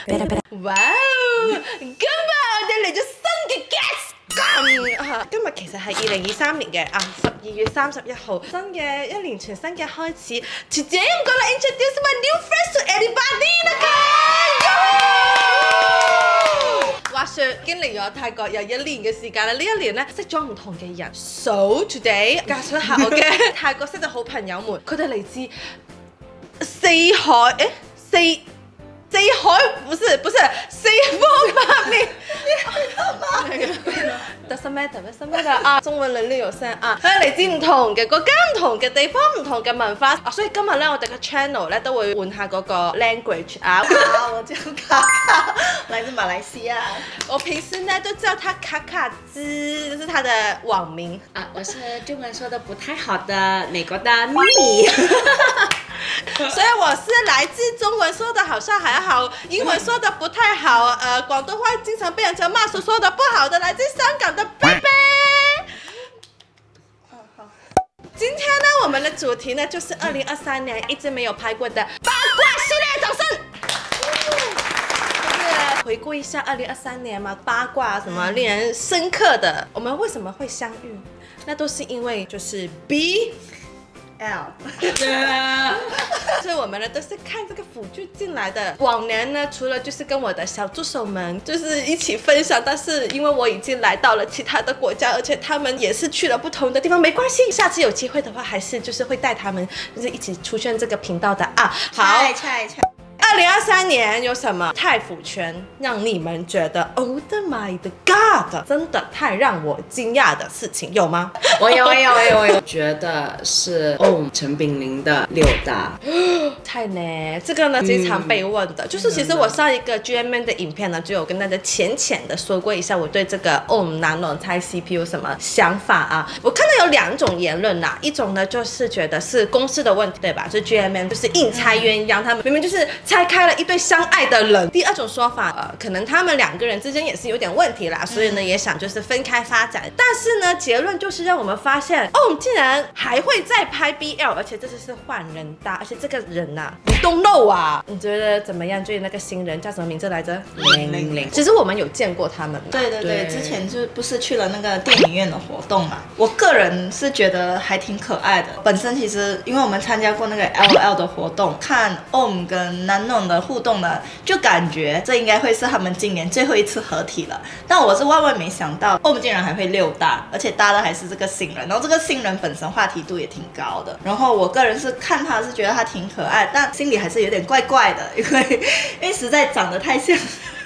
哇哦，今日我哋嚟咗新嘅 guest。今日其實係2023年嘅12月31號，新嘅一年全新嘅開始。Today I'm gonna introduce my new friends to everybody 話說已經嚟咗泰國有1年嘅時間啦，呢1年咧識咗唔同嘅人。So today 介紹下我嘅泰國識嘅好朋友們，佢哋嚟自四海不是四方八面。得什麼的啊？中文能力有限啊！佢嚟自唔同嘅國家、唔同嘅地方、唔同嘅文化啊，所以今日咧我哋嘅 channel 咧都會換下嗰個 language 啊。我叫卡卡，來自馬來西亞。我平時呢都叫他卡卡茲，這是他的網名啊。我是中文說的不太好的美國的咪咪。所以我是來自中文說的好像還好，英文說的不太好，廣東話經常被人家罵說的不好的，來自香港的貝貝。今天呢，我們的主題呢就是2023年一直沒有拍過的八卦系列，掌聲！就是回顧一下2023年嘛，八卦什麼令人深刻的，我們為什麼會相遇？那都是因為就是 BL。所以我們呢都是看這個腐劇進來的。往年呢，除了就是跟我的小助手們就是一起分享，但是因為我已經來到了其他的國家，而且他們也是去了不同的地方，沒關係，下次有機會的話，還是就是會帶他們就是一起出現這個頻道的啊。好，2023年有什麼泰腐圈讓你們覺得 Oh my God， 真的太讓我驚訝的事情有嗎？我有，覺得是陳炳霖的六大。太呢，這個呢經常被問的，就是其實我上一個 GMM 的影片呢，就有跟大家淺的說過一下我對這個男龍泰 CP 有什麼想法啊。我看到有2種言論啦，一種呢就是覺得是公司的問題，對吧？就是 GMM 就是硬拆鴛鴦，他們明明就是拆開了一對相愛的人。第2種說法，可能他們2個人之間也是有點問題啦，所以呢也想就是分開發展。但是呢結論就是讓我們發現，竟然還會再拍 BL， 而且這次是換人搭，而且這個人啊你 don't know 啊，你覺得怎麼樣？最近那個新人叫什麼名字來着？00。其實我們有見過他們。對，之前就不是去了那個電影院的活動嘛。我個人是覺得還挺可愛的。本身其實因為我們參加過那個 LOL 的活動，看 跟南農的互動呢，就感覺這應該會是他們今年最後一次合體了。但我是萬萬沒想到竟然還會6大，而且搭的還是這個新人。然後這個新人本身話題度也挺高的。然後我個人是看他是覺得他挺可愛，但心裡還是有點怪怪的，因為實在長得太像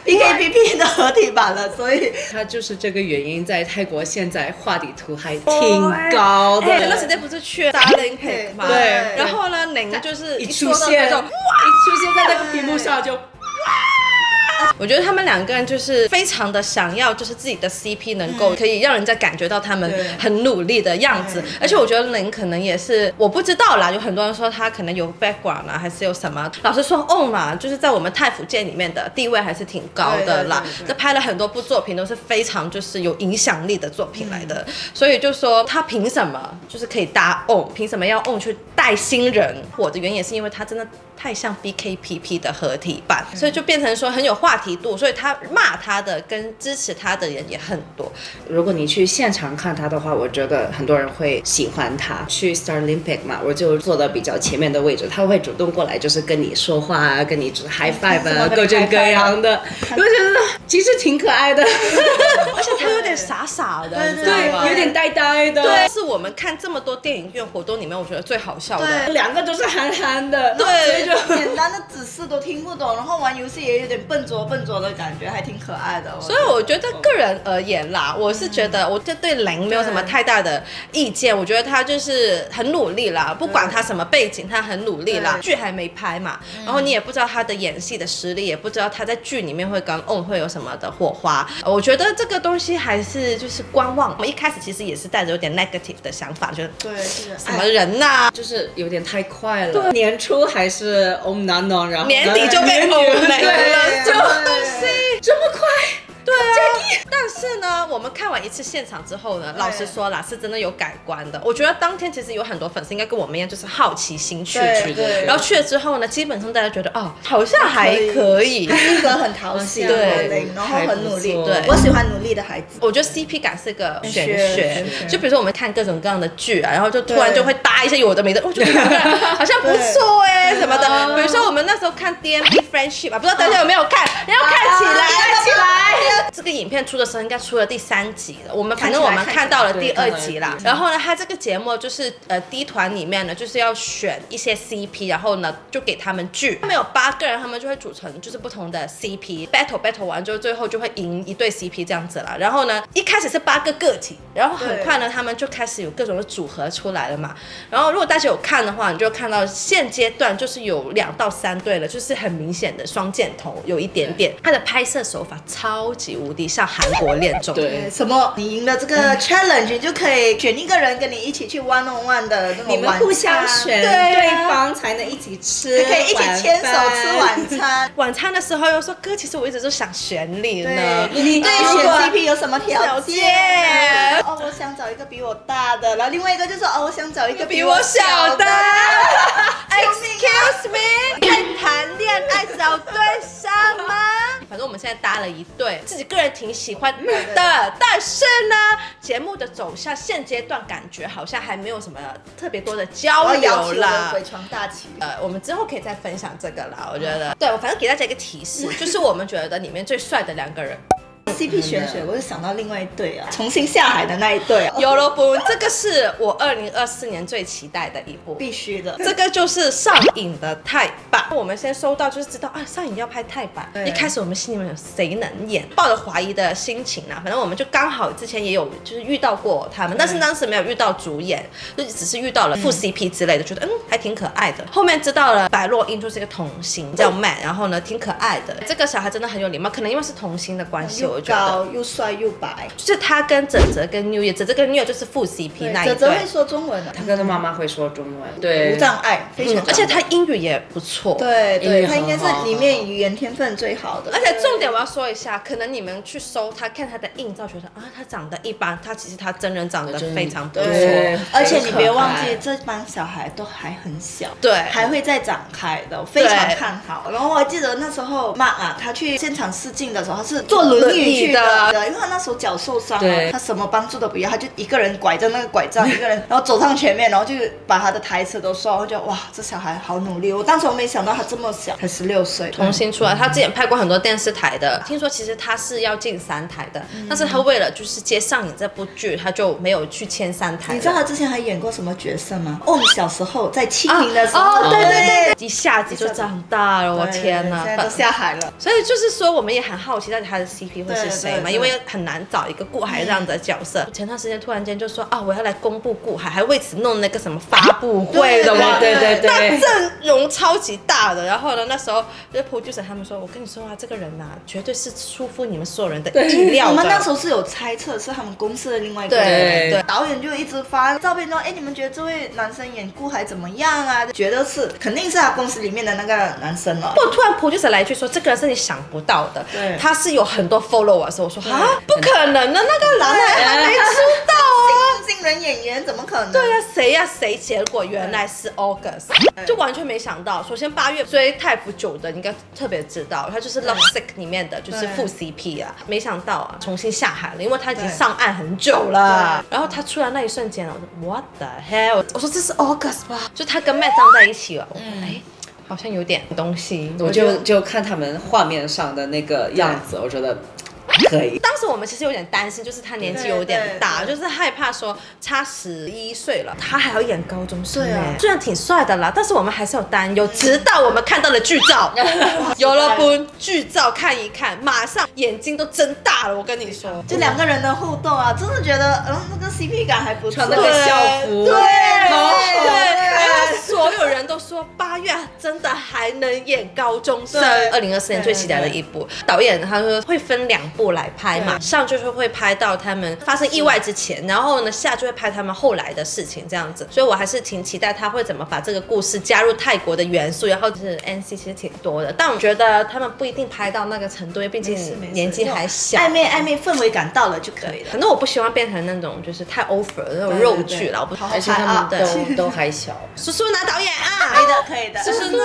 BKPP 的合體版了，所以他就是這個原因，在泰國現在話題度還挺高的。前段時間不是去Starling嘛？對，然後呢，寧就是一出現在那個屏幕上就。我覺得他們2個人就是非常的想要，就是自己的 CP 能夠可以讓人家感覺到他們很努力的樣子。而且我覺得寧可能也是，我不知道啦，有很多人說他可能有 background 啊，還是有什麼。老實說嘛，就是在我們泰腐界裡面的地位還是挺高的啦。這拍了很多部作品都是非常就是有影響力的作品來的，所以就說他憑什麼就是可以搭憑什麼要去帶新人？我的原因也是因為他真的太像 BKPP 的合體版，所以就變成說很有話題度，所以他罵他的跟支持他的人也很多。如果你去現場看他的話，我覺得很多人會喜歡他。去 Starlympic 嘛，我就坐得比較前面的位置，他會主動過來就是跟你說話啊，跟你 high five 啊，各種各樣的，我覺得其實挺可愛的。而且他有點傻傻的，對，有點呆呆的。對，是我們看這麼多電影院活動裡面我覺得最好笑的。兩個都是憨憨的，對，就簡單的指示都聽不懂，然後玩遊戲也有點笨拙的感覺，還挺可愛的。所以我覺得個人而言啦，我是覺得我就對寧沒有什麼太大的意見，我覺得他就是很努力啦，不管他什麼背景，他很努力啦。劇還沒拍嘛，然後你也不知道他的演戲的實力，也不知道他在劇裡面會跟會有什麼的火花。我覺得這個東西還是就是觀望。我一開始其實也是帶着有點 negative 的想法，覺得對，什麼人啊，就是有點太快了。年初還是南農，然後年底就被歐美了，這東西這麼快。對啊，但但是呢，我们看完一次现场之后呢，老实说啦，是真的有改观的。我觉得当天其实有很多粉丝应该跟我们一样，就是好奇心去，然后去了之后呢，基本上大家觉得哦，好像还可以，性格很讨喜，对，然后很努力，对，我喜欢努力的孩子。我觉得 CP 感是个玄学，就比如说我们看各种各样的剧啊，然后就突然就会搭一些有的没的，我觉得好像不错什么的。比如说我们那时候看 DMB Friendship 啊，不知道大家有没有看？要看起来，看起来。这个影片出的时候应该出了第3集了，反正我们看到了第2集啦。然后呢，它这个节目就是D 团里面呢，就是要选一些 CP， 然后呢就给他们剧，他们有8个人，他们就会组成就是不同的 CP，battle 完之后最后就会赢一对 CP 这样子啦。然后呢，一开始是8个个体，然后很快呢他们就开始有各种的组合出来了嘛。然后如果大家有看的话，你就看到现阶段就是有2到3对了，就是很明显的双箭头，有一点点。它的拍摄手法超级无敌像韩国恋综，对，什么你赢了这个 challenge， 你就可以选一个人跟你一起去 one on one 的那种晚餐，你们互相选对方才能一起吃，可以一起牵手吃晚餐。晚餐的时候又说哥，其实我一直都想选你呢，你对选 CP 有什么条件？哦，我想找一个比我大的，然后另外一个就说哦，我想找一个比我小的。Excuse me， 在谈恋爱找对象吗？反正我们现在搭了一对，自己个人挺喜欢的，但是呢，节目的走向现阶段感觉好像还没有什么特别多的交流啦。鬼床大旗。我们之后可以再分享这个啦。我觉得，对我反正给大家一个提示，就是我们觉得里面最帅的2个人。CP 玄学，我就想到另外一对啊，重新下海的那一对啊。有了不，这个是我2024年最期待的一部，必须的。这个就是上影的泰版。我们先收到就是知道啊，上影要拍泰版。一开始我们心里面有谁能演，抱着怀疑的心情啊，反正我们就刚好之前也有就是遇到过他们，但是当时没有遇到主演，就只是遇到了副 CP 之类的，觉得还挺可爱的。后面知道了白洛英就是一个童星叫 Matt， 然后呢挺可爱的。这个小孩真的很有礼貌，可能因为是童星的关系，我觉得又帅又白，就是他跟哲哲跟 New Year， 哲哲跟 New Year 就是副 CP 那一对。哲哲会说中文的，他跟他妈妈会说中文，对，无障碍，非常，而且他英语也不错，对，他应该是里面语言天分最好的。而且重点我要说一下，可能你们去搜他看他的映照，觉得啊他长得一般，他其实他真人长得非常不错。而且你别忘记，这帮小孩都还很小，对，还会再展开的，非常看好。然后我还记得那时候妈啊，他去现场试镜的时候，他是坐轮椅去的，因为他那时候脚受伤了，他什么帮助都不要，他就一个人拐着那个拐杖，一个人，然后走上前面，然后就把他的台词都说，我就哇，这小孩好努力。我当时我没想到他这么小，才16岁，童星出来。他之前拍过很多电视台的，听说其实他是要进3台的，但是他为了就是接上影这部剧，他就没有去签3台。你知道他之前还演过什么角色吗？我们小时候在清明的时候，对，一下子就长大了，我天哪，现在都下海了。所以就是说，我们也很好奇到底他的 CP 会是谁嘛，因为很难找一个顾海这样的角色。前段时间突然间就说啊，我要来公布顾海，还为此弄那个什么发布会的嘛，对，那阵容超级大的。然后呢，那时候就 producer 他们说，我跟你说啊，这个人啊，绝对是出乎你们所有人的意料的。我们那时候是有猜测，是他们公司的另外一个人，对，导演就一直发照片说，你们觉得这位男生演顾海怎么样啊？觉得是肯定是他公司里面的那个男生了。不过突然 producer 来一句说，这个人是你想不到的，他是有很多 followers。我说啊，不可能的，那个男的还没出道啊，新人演员怎么可能？对啊，谁呀谁？结果原来是 August， 就完全没想到。首先8月追泰服9的，你应该特别知道，他就是 Love Sick 里面的就是副 CP 啊。没想到啊，重新下海了，因为他已经上岸很久了。然后他出来那一瞬间，我说 What the hell？ 我说这是 August 吧？就他跟 Matt 站在一起了。好像有点东西。我就看他们画面上的那个样子，我觉得可以。当时我们其实有点担心，就是他年纪有点大，就是害怕说差11岁了，他还要演高中生。对啊，虽然挺帅的啦，但是我们还是有担忧。直到我们看到了剧照，有了不剧照看一看，马上眼睛都睁大了。我跟你说，就2个人的互动啊，真的觉得那个 CP 感还不错，穿那个校服，对，然后所有人都说8月真的还能演高中生。2024年最期待的一部，导演他说会分2部来拍嘛，上就是会拍到他们发生意外之前，然后呢下就会拍他们后来的事情这样子，所以我还是挺期待他会怎么把这个故事加入泰国的元素，然后就是 NC 其实挺多的，但我觉得他们不一定拍到那个程度，因为毕竟年纪还小，暧昧氛围感到了就可以了。反正我不希望变成那种就是太 over 的那种肉剧了，我不而且他们都还小。叔叔拿导演啊，可以的，叔叔呢？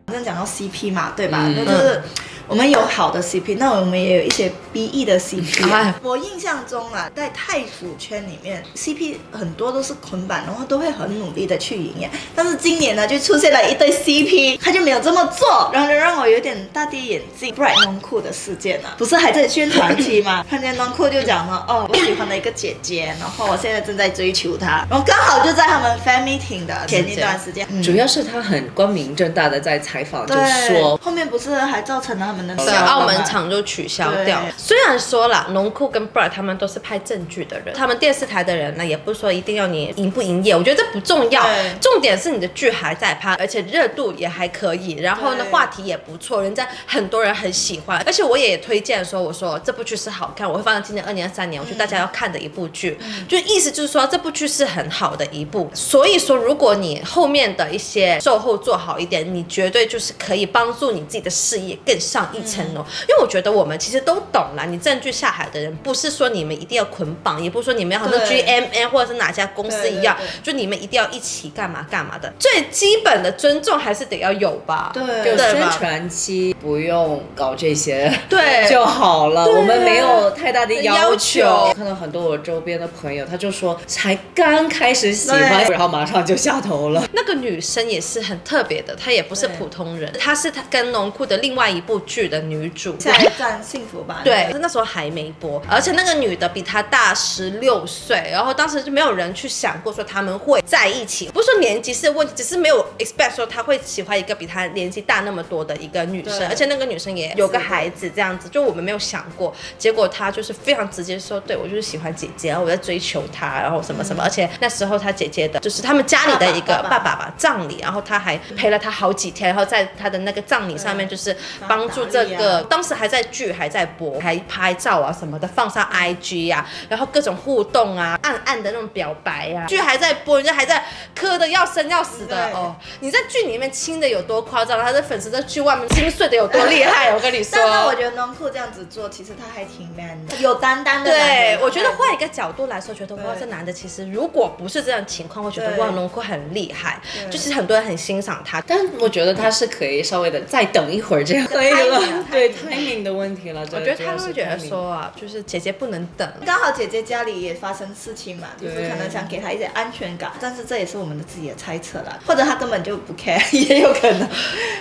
反正讲到 CP 嘛，对吧？那就是我们有好的 CP， 那我们也有一些 BE 的 CP。我印象中啊，在泰服圈里面 ，CP 很多都是捆绑，然后都会很努力的去营业。但是今年呢，就出现了一对 CP， 他就没有这么做，然后就让我有点大跌眼镜。Bright 农裤的事件啊，不是还在宣传期吗？看见农裤就讲了，哦，我喜欢的一个姐姐，然后我现在正在追求她，然后刚好就在他们 fan meeting 的前一段时间，主要是他很光明正大的在采访，就说后面不是还造成了他们的对澳门场就取消掉。虽然说啦，农裤跟 Bright 他们都是拍正剧的人，他们电视台的人呢，也不是说一定要你营不营业，我觉得这不重要，重点是你的剧还在拍，而且热度也还可以，然后呢话题也不错，人家很多人很喜欢，而且我也推荐说，我说这部剧是好看，我会放在今年2023年，我觉得大家要看的一部剧，就意思就是说这部剧是很好的一部，所以说如果你后面的一些售后做好一点，你绝对就是可以帮助你自己的事业更上一层楼。因为我觉得我们其实都懂啦，你正剧下海的人，不是说你们一定要捆绑，也不是说你们要好像 GMM 或者是哪家公司一样，就你们一定要一起干嘛干嘛的，最基本的尊重还是得要有吧。对，宣传期不用搞这些，对就好了。我们没有太大的要求。看到很多我周边的朋友，他就说才刚开始喜欢，然后马上就下头了。那个女生也是很特别的，她也不是普通人，她是她跟农裤的另外一部剧的女主。下一站幸福吧。对，那时候还没播，而且那个女的比她大16岁，然后当时就没有人去想过说他们会在一起，不是说年纪是问题，只是没有 expect 说她会喜欢一个比她年纪大那么多的一个女生，而且那个女生也有个孩子这样子，就我们没有想过，结果她就是非常直接说，对我就是喜欢姐姐，然后我在追求她，然后什么什么，而且那时候她姐姐的就是他们家里的一个爸爸吧葬礼，然后她还陪了她好几天，然后在她的那个葬礼上面就是帮助这个，当时还在剧还在播，还拍照啊什么的放上 IG 啊，然后各种互动啊，暗暗的那种表白啊，剧还在播，人家还在磕的要生要死的哦。你在剧里面亲的有多夸张，他的粉丝在剧外面心碎的有多厉害，我跟你说。但是我觉得农裤这样子做，其实他还挺 man 的，有担当的。对，我觉得换一个角度来说，觉得哇，这男的其实如果不是这样的情况，会觉得哇，农裤很厉害，就是很多人很欣赏他。但我觉得他是可以稍微的再等一会儿，这样可以了。对 timing 的问题了。我觉得他会觉得说啊，就是姐姐不能等。刚好姐姐家里也发生事情嘛，就是可能想给她一点安全感，但是这也是我们的自己的猜测啦，或者他根本就不 care， 也有可能。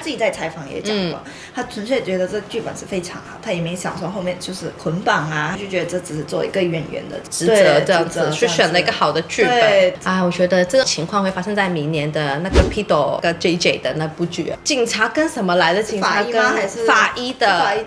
自己在采访也讲过，他纯粹觉得这剧本是非常好，他也没想说后面就是捆绑啊，就觉得这只是做一个演员的职责这样子，去选了一个好的剧本。啊，我觉得这个情况会发生在明年的那个 Pido 跟 JJ 的那部剧，警察跟什么来的？警察跟法医的，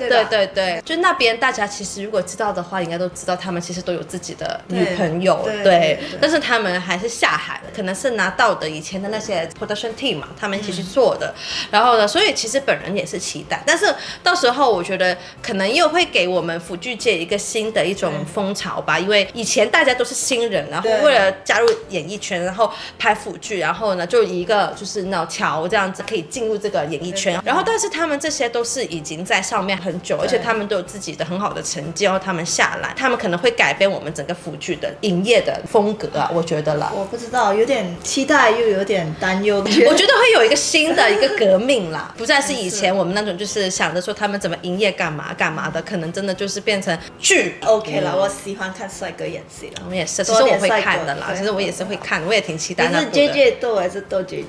对，就那边大家其实如果知道的话，应该都知道他们其实都有自己的女朋友，对，但是他们还是下海了，可能是拿到的以前的那些 production team 嘛，他们一起去做的，然后呢，所以其实本人也是期待，但是到时候我觉得可能又会给我们腐剧界一个新的一种风潮吧，因为以前大家都是新人，然后为了加入演艺圈，然后拍腐剧，然后呢就以一个就是那桥这样子可以进入这个演艺圈，然后但是他们这些都是已经在上面很久，而且他们都有自己的很好的成绩，然后他们下来，他们可能会改变我们整个腐剧的营业的风格啊，我觉得啦。我不知道，有点期待又有点担忧。我觉得会有一个新的一个革命啦，不再是以前我们那种就是想着说他们怎么营业干嘛干嘛的，可能真的就是变成剧。OK 了，我喜欢看帅哥演戏了。我们也是，其实我会看的啦，其实我也是会看，我也挺期待那部的。你是 JJ 多还是多 JJ？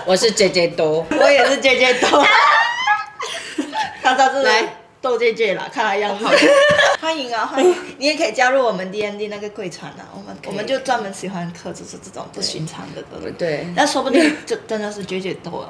我是 JJ 多，我也是 JJ 多。他上次来斗 JJ 啦，看他样子。欢迎啊，欢迎！你也可以加入我们 DND 那个贵船啊，我们就专门喜欢磕就是这种不寻常的歌。对，那说不定就真的是 JJ 多啊，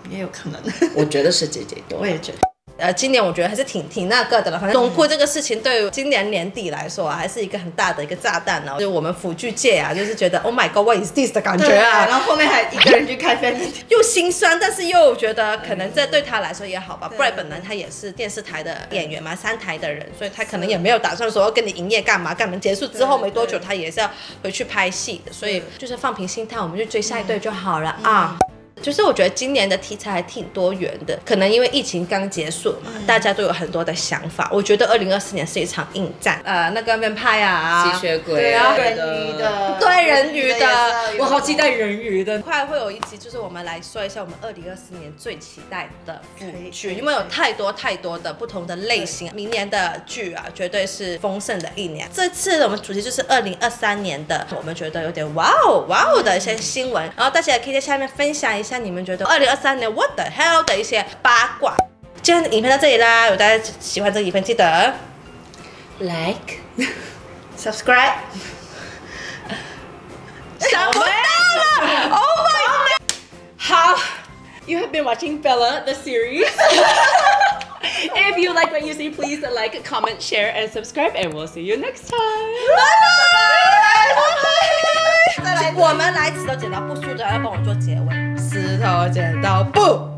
也有可能。我觉得是 JJ 多，我也觉得。今年我觉得还是挺那个的了。反正总括这个事情对于今年年底来说啊，还是一个很大的一个炸弹哦。就是我们腐剧界啊，就是觉得 Oh my God，what is this 的感觉啊。然后后面还一个人去开饭店，又心酸，但是又觉得可能这对他来说也好吧。不然本来他也是电视台的演员嘛，3台的人，所以他可能也没有打算说要跟你营业干嘛。结束之后没多久，他也是要回去拍戏的，所以就是放平心态，我们就追下一对就好了啊。就是我觉得今年的题材还挺多元的，可能因为疫情刚结束嘛，大家都有很多的想法。我觉得2024年是一场硬战，那个面派啊，吸血鬼，对啊，人鱼的，对人鱼的，我好期待人鱼的。快会有一集，就是我们来说一下我们2024年最期待的腐剧，因为有太多的不同的类型，明年的剧啊，绝对是丰盛的一年。这次我们主题就是2023年的，我们觉得有点哇哦的一些新闻，然后大家也可以在下面分享一下你们觉得2023年 what the hell 的一些八卦。今天的影片到这里啦，如果大家喜欢这个影片，记得 like、subscribe。想不到了 ，Oh my God！ 好 ，You have been watching Bella the series. If you like what you see, please like, comment, share, and subscribe, and we'll see you next time. 我们来石头剪刀布，输的要帮我做结尾。石头剪刀布。